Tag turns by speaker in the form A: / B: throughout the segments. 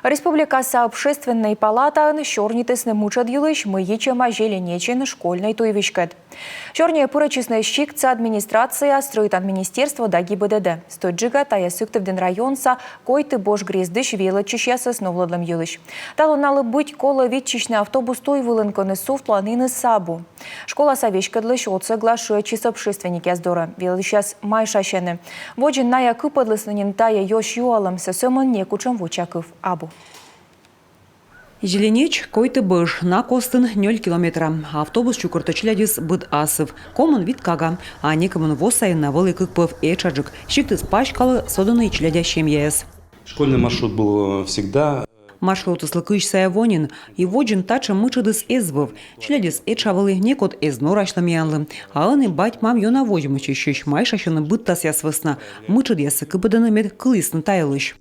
A: Республикасы общественной палата шорнитесны мучат елыш мыечема желенечин школьной туевишкет. Шорния пурачисная щикца администрация строит от министерства до ГИБДД. Стоит джига тая сюктывден районса койты бош грездыш велочищеса с новладом елыш. Талоналы быть кола ветчичный автобус той вылынконы сув планины сабу. Школа савишкадлыш от соглашуя чис общественники аздора. Велочищес майшащены. Воджин ная кыпадлыснанин тая ёш юалам сосёман некучам вучаков абу.
B: Зеленеч койты быш на костын 0 километра. Автобус чукуртачлядис быд асыв. Комын вид кага, а некомын восай на великих пыв эчаджик. Щиктыс пачкалы соданный члядящим ЕС.
C: Школьный маршрут был всегда.
B: Маршрут слыкыш саявонин, и воджин тача мычыдыс эзбыв. Члядис эчавалы некот эзнорачлам янлы. А аны бать мам йона возьмычы щищ майшащаны быттас ясвысна. Мычыд ясы кыбыданы мед кылысны тайлыш.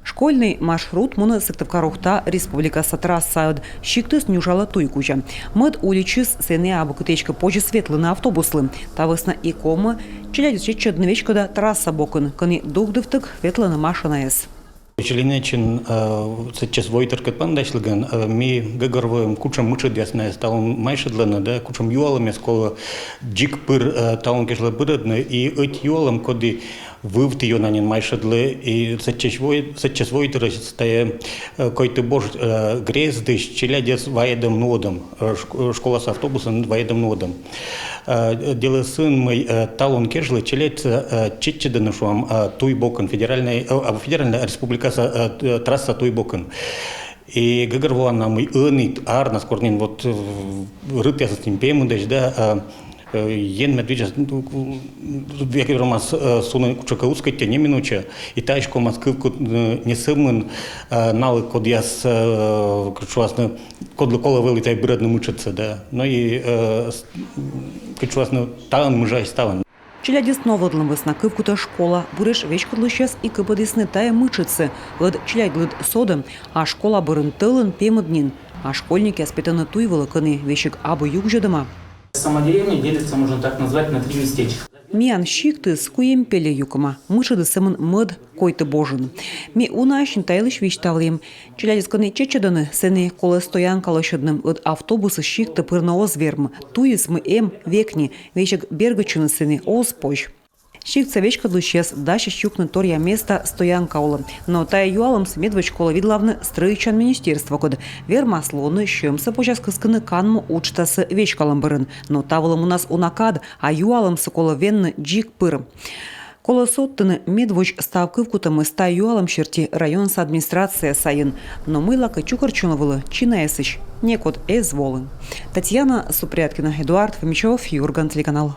B: Школьный маршрут муны сыктывкарухта республикасы трассают. Щиктыс нюжала туйкуча. Мыд уличыс сене абы кытечка позже светлыны автобуслы. Тавысна и комы, челядис чечедны вечкада трасса бокын, кыны дугдывтык ветлыны машина эс.
D: Челенечин сейчас войтер катпандашлыган ми гагарвоем кучам мычыд ясна талон майшыдланы да кучам юалам яскола джик пыр талон кешлы бырыдны и эт юалам коды вывты йонанин майшыдлы и сейчас войтер стая койты бож грездыш челядес ваедам нодам школа с автобусом ваедам нодам. Дело сын мой талон кешлы челядца чечедан шуам туйбокон федеральная республика трасса туйбокон. И гагарвана мой ынит арна скорнин вот рыт я с ним пеймудеш да ен медведя веки ромас суны кучакаускай не минуча и тачку маскывку не сымын налы код яс кучуасны код лукола вылетай бредно мучиться да но и кучуасны талан мужай ставан.
B: Челядис новодлым высна кывкута школа, буреш вечкадлыщес и кыбадысны тая мычыцы, лыд челядь соды, а школа бырын тылын пемыднин, а школьники аспетаны туйвалы кыны вещик абы югжедыма.
E: Сама деревня делится, можно так назвать, на 3 местечка.
B: Миан щиктыс куемпеле юкама, мышыды сымын мыд койты божын. Ми унащин тайлыш вичтавлим. Челядис кыны чечеданы сены колы стоянкалы шыдным от автобусы щикты пырна озверм. Туис мы векни, вечек бергачыны сены оз пож. Щикца вечкадлыщес даща щукны торья места стоянка олы. Но тая юалым смедвач кола видлавны строичан министерства код. Вермаслоны щемса почас кысканы канму учтасы вечкалым бырын. Но тавылым у нас унакад, а юалым кола венны джик пыр. Кола соттыны медвоч ставкывкутамы ста юалым черти район с администрация сайын. Но мылака чукарчуновылы чинаесыч. Некот эзволы. Татьяна Супряткина, Эдуард Фомичев, Юрган, телеканал.